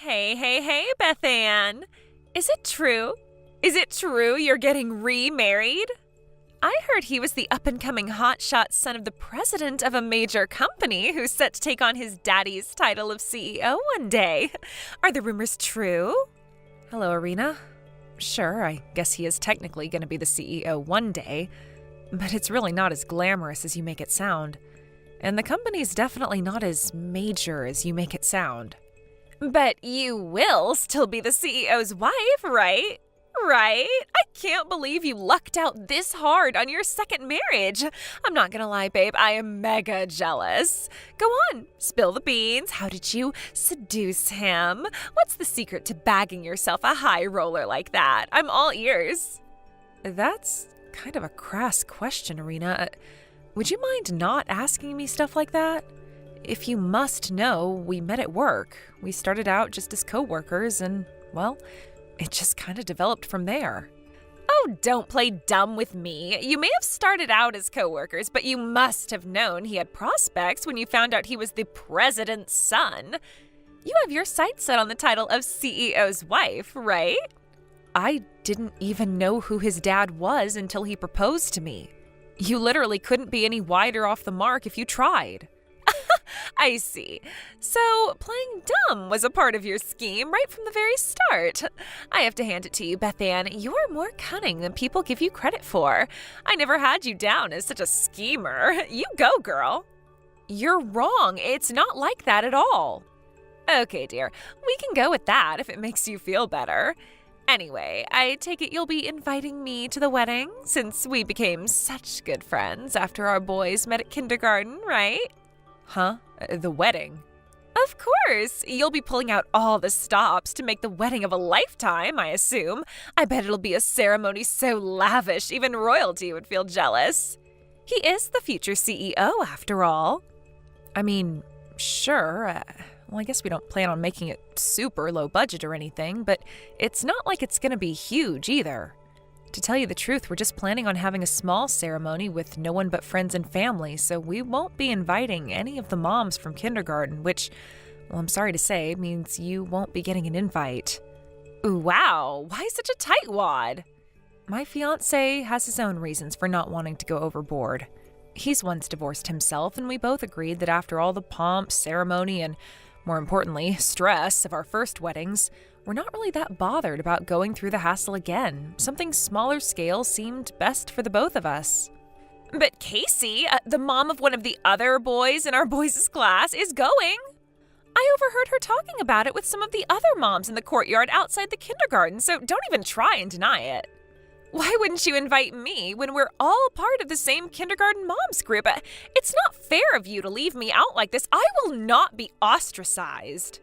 Hey, Beth Ann. Is it true? Is it true you're getting remarried? I heard he was the up-and-coming hotshot son of the president of a major company who's set to take on his daddy's title of CEO one day. Are the rumors true? Hello, Irina. Sure, I guess he is technically going to be the CEO one day, but it's really not as glamorous as you make it sound. And the company's definitely not as major as you make it sound. But you will still be the CEO's wife, right? Right? I can't believe you lucked out this hard on your second marriage. I'm not gonna lie, babe, I am mega jealous. Go on, spill the beans. How did you seduce him? What's the secret to bagging yourself a high roller like that? I'm all ears. That's kind of a crass question, Irina. Would you mind not asking me stuff like that? If you must know, we met at work. We started out just as co-workers and, well, it just kind of developed from there. Oh, don't play dumb with me. You may have started out as co-workers, but you must have known he had prospects when you found out he was the president's son. You have your sights set on the title of CEO's wife, right? I didn't even know who his dad was until he proposed to me. You literally couldn't be any wider off the mark if you tried. I see. So, playing dumb was a part of your scheme right from the very start. I have to hand it to you, Beth Ann. You are more cunning than people give you credit for. I never had you down as such a schemer. You go, girl. You're wrong. It's not like that at all. Okay, dear. We can go with that if it makes you feel better. Anyway, I take it you'll be inviting me to the wedding, since we became such good friends after our boys met at kindergarten, right? Huh? The wedding? Of course! You'll be pulling out all the stops to make the wedding of a lifetime, I assume. I bet it'll be a ceremony so lavish, even royalty would feel jealous. He is the future CEO, after all. I mean, sure. Well, I guess we don't plan on making it super low budget or anything, but it's not like it's going to be huge either. To tell you the truth, we're just planning on having a small ceremony with no one but friends and family, so we won't be inviting any of the moms from kindergarten, which, well, I'm sorry to say, means you won't be getting an invite. Ooh, wow, why such a tightwad? My fiancé has his own reasons for not wanting to go overboard. He's once divorced himself, and we both agreed that after all the pomp, ceremony, and, more importantly, stress of our first weddings, we're not really that bothered about going through the hassle again. Something smaller scale seemed best for the both of us. But Casey, the mom of one of the other boys in our boys' class, is going. I overheard her talking about it with some of the other moms in the courtyard outside the kindergarten, so don't even try and deny it. Why wouldn't you invite me when we're all part of the same kindergarten moms group? It's not fair of you to leave me out like this. I will not be ostracized.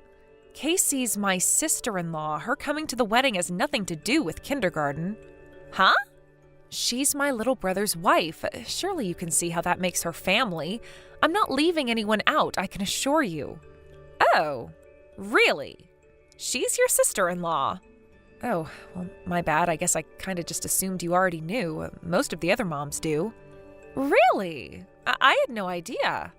Casey's my sister-in-law. Her coming to the wedding has nothing to do with kindergarten. Huh? She's my little brother's wife. Surely you can see how that makes her family. I'm not leaving anyone out, I can assure you. Oh, really? She's your sister-in-law. Oh, well, my bad. I guess I kind of just assumed you already knew. Most of the other moms do. Really? I had no idea.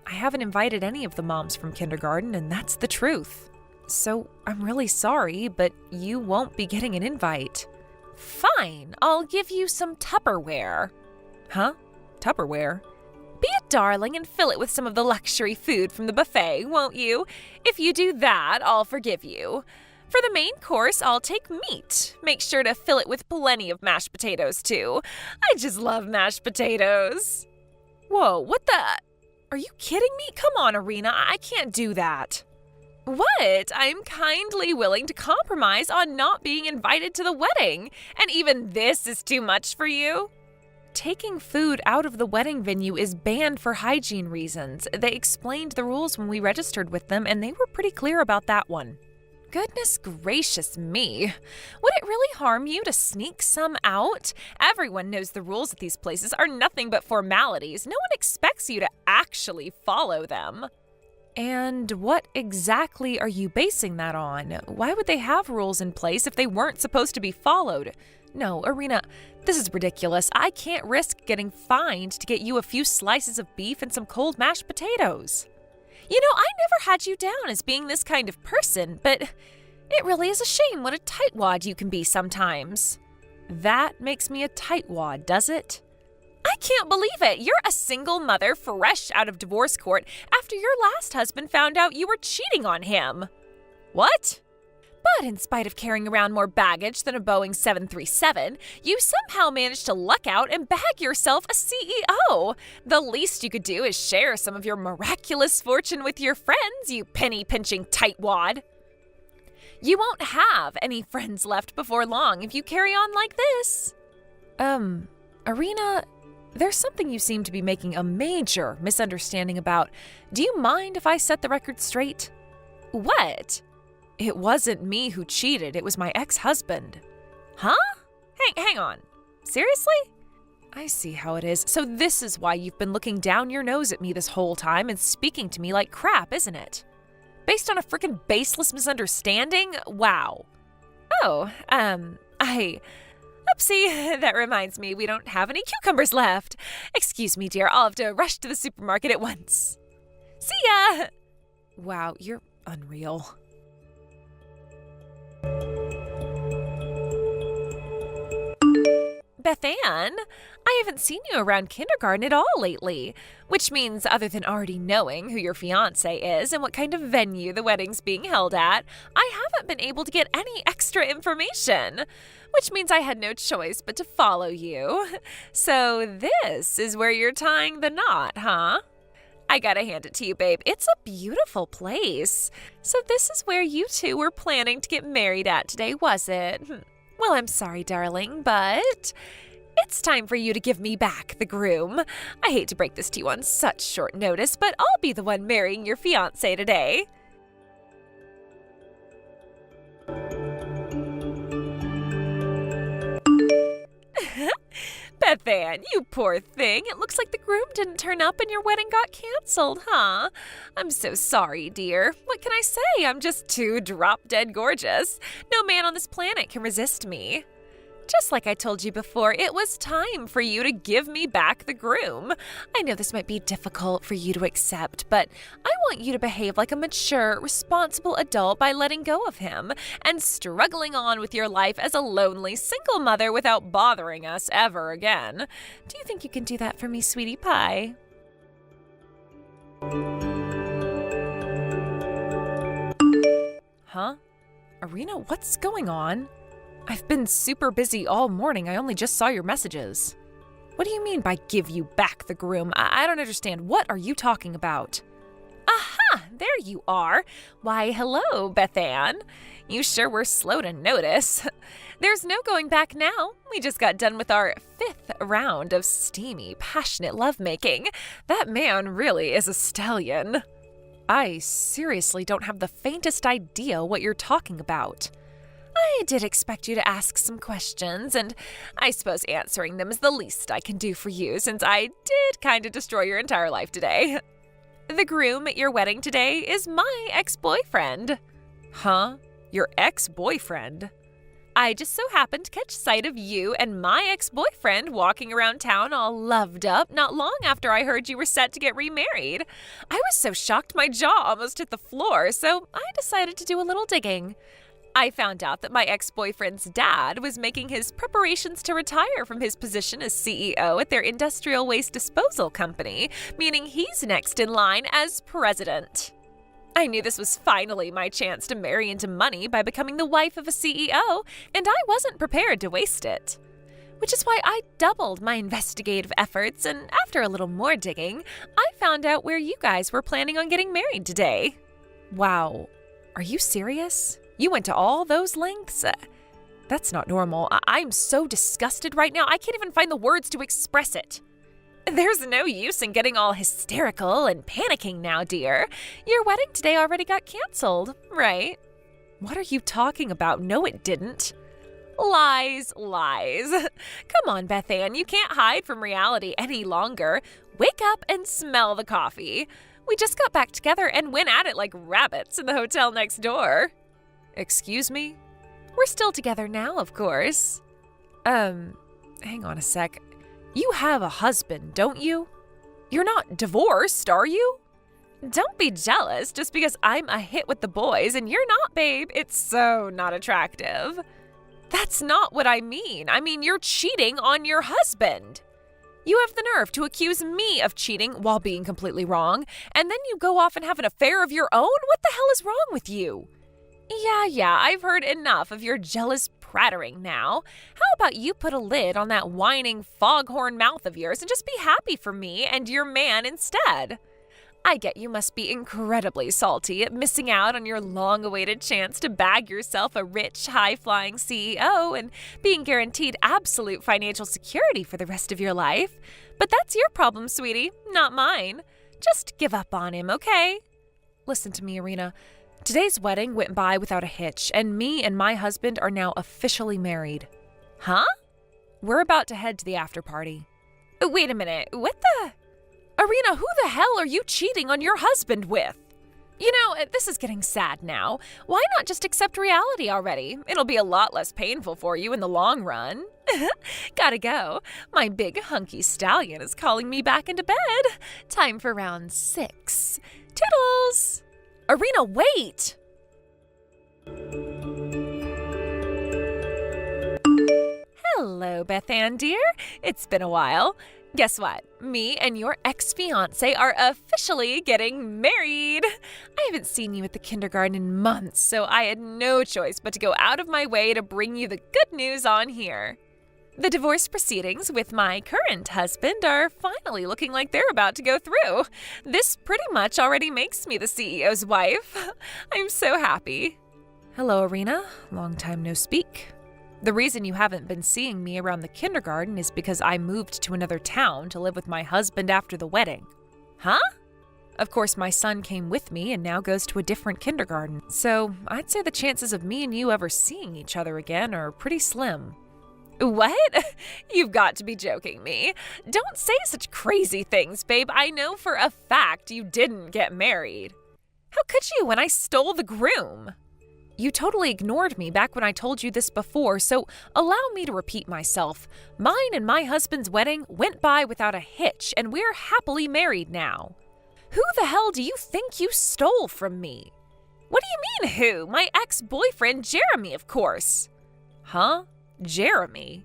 I haven't invited any of the moms from kindergarten, and that's the truth. So I'm really sorry, but you won't be getting an invite. Fine, I'll give you some Tupperware. Huh? Tupperware? Be a darling and fill it with some of the luxury food from the buffet, won't you? If you do that, I'll forgive you. For the main course, I'll take meat. Make sure to fill it with plenty of mashed potatoes, too. I just love mashed potatoes. Whoa, what the... Are you kidding me? Come on, Irina, I can't do that. What? I'm kindly willing to compromise on not being invited to the wedding, and even this is too much for you? Taking food out of the wedding venue is banned for hygiene reasons. They explained the rules when we registered with them, and they were pretty clear about that one. Goodness gracious me. Would it really harm you to sneak some out? Everyone knows the rules at these places are nothing but formalities. No one expects you to actually follow them. And what exactly are you basing that on? Why would they have rules in place if they weren't supposed to be followed? No, Irina, this is ridiculous. I can't risk getting fined to get you a few slices of beef and some cold mashed potatoes. I never had you down as being this kind of person, but it really is a shame what a tightwad you can be sometimes. That makes me a tightwad, does it? I can't believe it. You're a single mother fresh out of divorce court after your last husband found out you were cheating on him. What? But in spite of carrying around more baggage than a Boeing 737, you somehow managed to luck out and bag yourself a CEO. The least you could do is share some of your miraculous fortune with your friends, you penny-pinching tightwad. You won't have any friends left before long if you carry on like this. Irina, there's something you seem to be making a major misunderstanding about. Do you mind if I set the record straight? What? It wasn't me who cheated, it was my ex-husband. Huh? Hang on. Seriously? I see how it is. So this is why you've been looking down your nose at me this whole time and speaking to me like crap, isn't it? Based on a freaking baseless misunderstanding? Wow. Oopsie, that reminds me, we don't have any cucumbers left. Excuse me, dear, I'll have to rush to the supermarket at once. See ya! Wow, you're unreal. Beth Ann, I haven't seen you around kindergarten at all lately, which means other than already knowing who your fiancé is and what kind of venue the wedding's being held at, I haven't been able to get any extra information, which means I had no choice but to follow you. So this is where you're tying the knot, huh? I gotta hand it to you, babe. It's a beautiful place. So this is where you two were planning to get married at today, was it? Well, I'm sorry, darling, but it's time for you to give me back the groom. I hate to break this to you on such short notice, but I'll be the one marrying your fiancé today. Beth Ann, you poor thing. It looks like the groom didn't turn up and your wedding got canceled, huh? I'm so sorry, dear. What can I say? I'm just too drop-dead gorgeous. No man on this planet can resist me. Just like I told you before, it was time for you to give me back the groom. I know this might be difficult for you to accept, but I want you to behave like a mature, responsible adult by letting go of him and struggling on with your life as a lonely single mother without bothering us ever again. Do you think you can do that for me, sweetie pie? Huh? Irina, what's going on? I've been super busy all morning. I only just saw your messages. What do you mean by give you back the groom? I don't understand. What are you talking about? Aha! There you are. Why, hello, Beth Ann. You sure were slow to notice. There's no going back now. We just got done with our 5th round of steamy, passionate lovemaking. That man really is a stallion. I seriously don't have the faintest idea what you're talking about. I did expect you to ask some questions, and I suppose answering them is the least I can do for you since I did kind of destroy your entire life today. The groom at your wedding today is my ex-boyfriend. Huh? Your ex-boyfriend? I just so happened to catch sight of you and my ex-boyfriend walking around town all loved up not long after I heard you were set to get remarried. I was so shocked my jaw almost hit the floor, so I decided to do a little digging. I found out that my ex-boyfriend's dad was making his preparations to retire from his position as CEO at their industrial waste disposal company, meaning he's next in line as president. I knew this was finally my chance to marry into money by becoming the wife of a CEO, and I wasn't prepared to waste it. Which is why I doubled my investigative efforts, and after a little more digging, I found out where you guys were planning on getting married today. Wow, are you serious? You went to all those lengths? That's not normal. I'm so disgusted right now, I can't even find the words to express it. There's no use in getting all hysterical and panicking now, dear. Your wedding today already got canceled, right? What are you talking about? No, it didn't. Lies, lies. Come on, Beth Ann, you can't hide from reality any longer. Wake up and smell the coffee. We just got back together and went at it like rabbits in the hotel next door. Excuse me? We're still together now, of course. Hang on a sec. You have a husband, don't you? You're not divorced, are you? Don't be jealous just because I'm a hit with the boys and you're not, babe. It's so not attractive. That's not what I mean. I mean, you're cheating on your husband. You have the nerve to accuse me of cheating while being completely wrong, and then you go off and have an affair of your own? What the hell is wrong with you? Yeah, I've heard enough of your jealous prattering now. How about you put a lid on that whining foghorn mouth of yours and just be happy for me and your man instead? I get you must be incredibly salty at missing out on your long-awaited chance to bag yourself a rich, high-flying CEO and being guaranteed absolute financial security for the rest of your life. But that's your problem, sweetie, not mine. Just give up on him, okay? Listen to me, Irina. Today's wedding went by without a hitch, and me and my husband are now officially married. Huh? We're about to head to the after party. Wait a minute, what the? Irina, who the hell are you cheating on your husband with? You know, this is getting sad now. Why not just accept reality already? It'll be a lot less painful for you in the long run. Gotta go. My big hunky stallion is calling me back into bed. Time for round 6. Toodles! Irina, wait! Hello, Beth Ann, dear. It's been a while. Guess what? Me and your ex-fiancé are officially getting married. I haven't seen you at the kindergarten in months, so I had no choice but to go out of my way to bring you the good news on here. The divorce proceedings with my current husband are finally looking like they're about to go through. This pretty much already makes me the CEO's wife. I'm so happy. Hello, Irina. Long time no speak. The reason you haven't been seeing me around the kindergarten is because I moved to another town to live with my husband after the wedding. Huh? Of course, my son came with me and now goes to a different kindergarten, so I'd say the chances of me and you ever seeing each other again are pretty slim. What? You've got to be joking me. Don't say such crazy things, babe. I know for a fact you didn't get married. How could you when I stole the groom? You totally ignored me back when I told you this before, so allow me to repeat myself. Mine and my husband's wedding went by without a hitch, and we're happily married now. Who the hell do you think you stole from me? What do you mean, who? My ex-boyfriend, Jeremy, of course. Huh? Jeremy?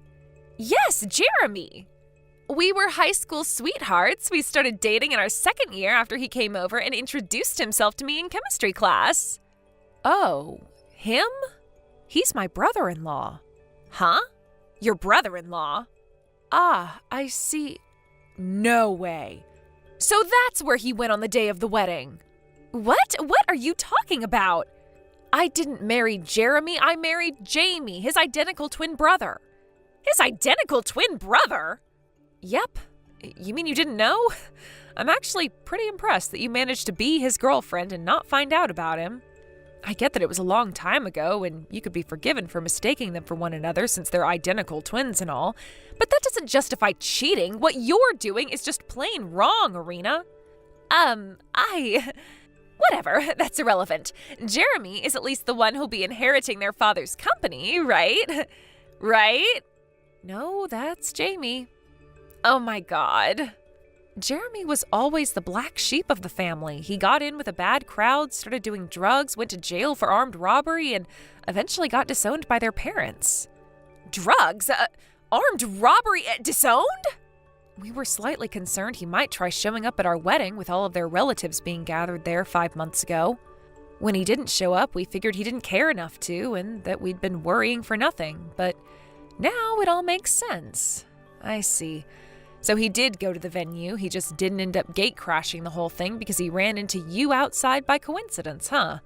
Yes, Jeremy. We were high school sweethearts. We started dating in our second year after he came over and introduced himself to me in chemistry class. Oh, him? He's my brother-in-law. Huh? Your brother-in-law? Ah, I see. No way. So that's where he went on the day of the wedding. What? What are you talking about? I didn't marry Jeremy. I married Jamie, his identical twin brother. His identical twin brother? Yep. You mean you didn't know? I'm actually pretty impressed that you managed to be his girlfriend and not find out about him. I get that it was a long time ago, and you could be forgiven for mistaking them for one another since they're identical twins and all, but that doesn't justify cheating. What you're doing is just plain wrong, Irina. Whatever, that's irrelevant. Jeremy is at least the one who'll be inheriting their father's company, right? Right? No, that's Jamie. Oh my God. Jeremy was always the black sheep of the family. He got in with a bad crowd, started doing drugs, went to jail for armed robbery, and eventually got disowned by their parents. Drugs? Armed robbery? Disowned? We were slightly concerned he might try showing up at our wedding with all of their relatives being gathered there 5 months ago. When he didn't show up, we figured he didn't care enough to, and that we'd been worrying for nothing. But now it all makes sense. I see. So he did go to the venue, he just didn't end up gate crashing the whole thing because he ran into you outside by coincidence, huh?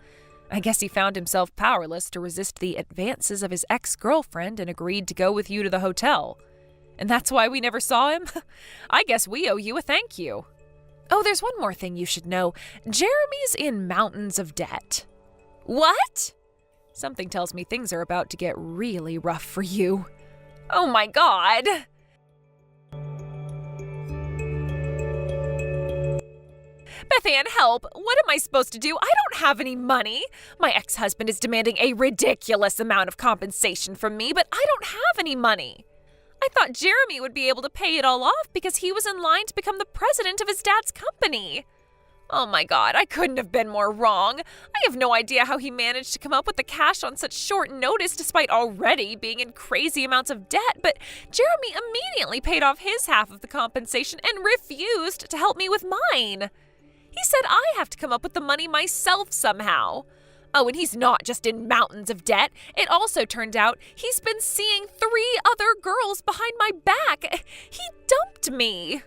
I guess he found himself powerless to resist the advances of his ex-girlfriend and agreed to go with you to the hotel. And that's why we never saw him? I guess we owe you a thank you. Oh, there's one more thing you should know. Jeremy's in mountains of debt. What? Something tells me things are about to get really rough for you. Oh my God! Beth Ann, help! What am I supposed to do? I don't have any money. My ex-husband is demanding a ridiculous amount of compensation from me, but I don't have any money. I thought Jeremy would be able to pay it all off because he was in line to become the president of his dad's company. Oh my god, I couldn't have been more wrong. I have no idea how he managed to come up with the cash on such short notice despite already being in crazy amounts of debt, but Jeremy immediately paid off his half of the compensation and refused to help me with mine. He said I have to come up with the money myself somehow. Oh, and he's not just in mountains of debt. It also turned out he's been seeing 3 other girls behind my back. He dumped me.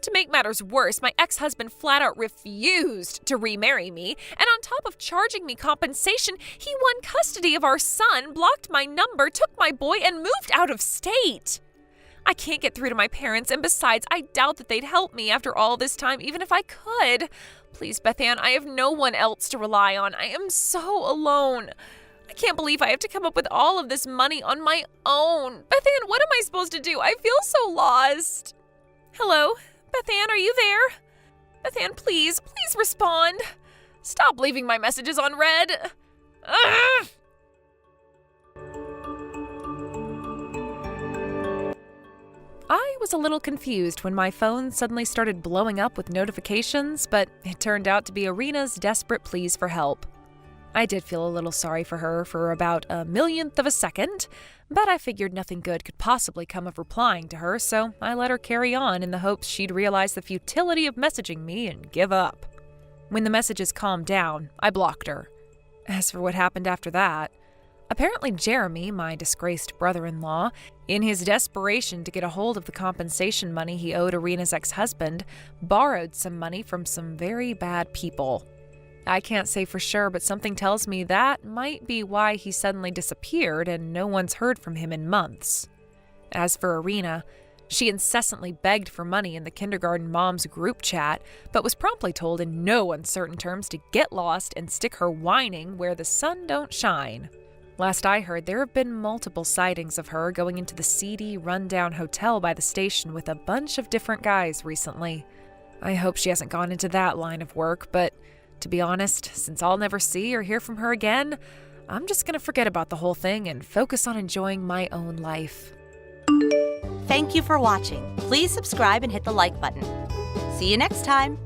To make matters worse, my ex-husband flat out refused to remarry me, and on top of charging me compensation, he won custody of our son, blocked my number, took my boy, and moved out of state. I can't get through to my parents, and besides, I doubt that they'd help me after all this time, even if I could. Please, Bethann, I have no one else to rely on. I am so alone. I can't believe I have to come up with all of this money on my own. Bethann, what am I supposed to do? I feel so lost. Hello? Bethann, are you there? Bethann, please respond. Stop leaving my messages on read. Ugh! I was a little confused when my phone suddenly started blowing up with notifications, but it turned out to be Irina's desperate pleas for help. I did feel a little sorry for her for about a millionth of a second, but I figured nothing good could possibly come of replying to her, so I let her carry on in the hopes she'd realize the futility of messaging me and give up. When the messages calmed down, I blocked her. As for what happened after that, apparently Jeremy, my disgraced brother-in-law, in his desperation to get a hold of the compensation money he owed Irina's ex-husband, borrowed some money from some very bad people. I can't say for sure, but something tells me that might be why he suddenly disappeared and no one's heard from him in months. As for Irina, she incessantly begged for money in the kindergarten moms group chat, but was promptly told in no uncertain terms to get lost and stick her whining where the sun don't shine. Last I heard, there have been multiple sightings of her going into the seedy, rundown hotel by the station with a bunch of different guys recently. I hope she hasn't gone into that line of work, but to be honest, since I'll never see or hear from her again, I'm just gonna forget about the whole thing and focus on enjoying my own life. Thank you for watching. Please subscribe and hit the like button. See you next time.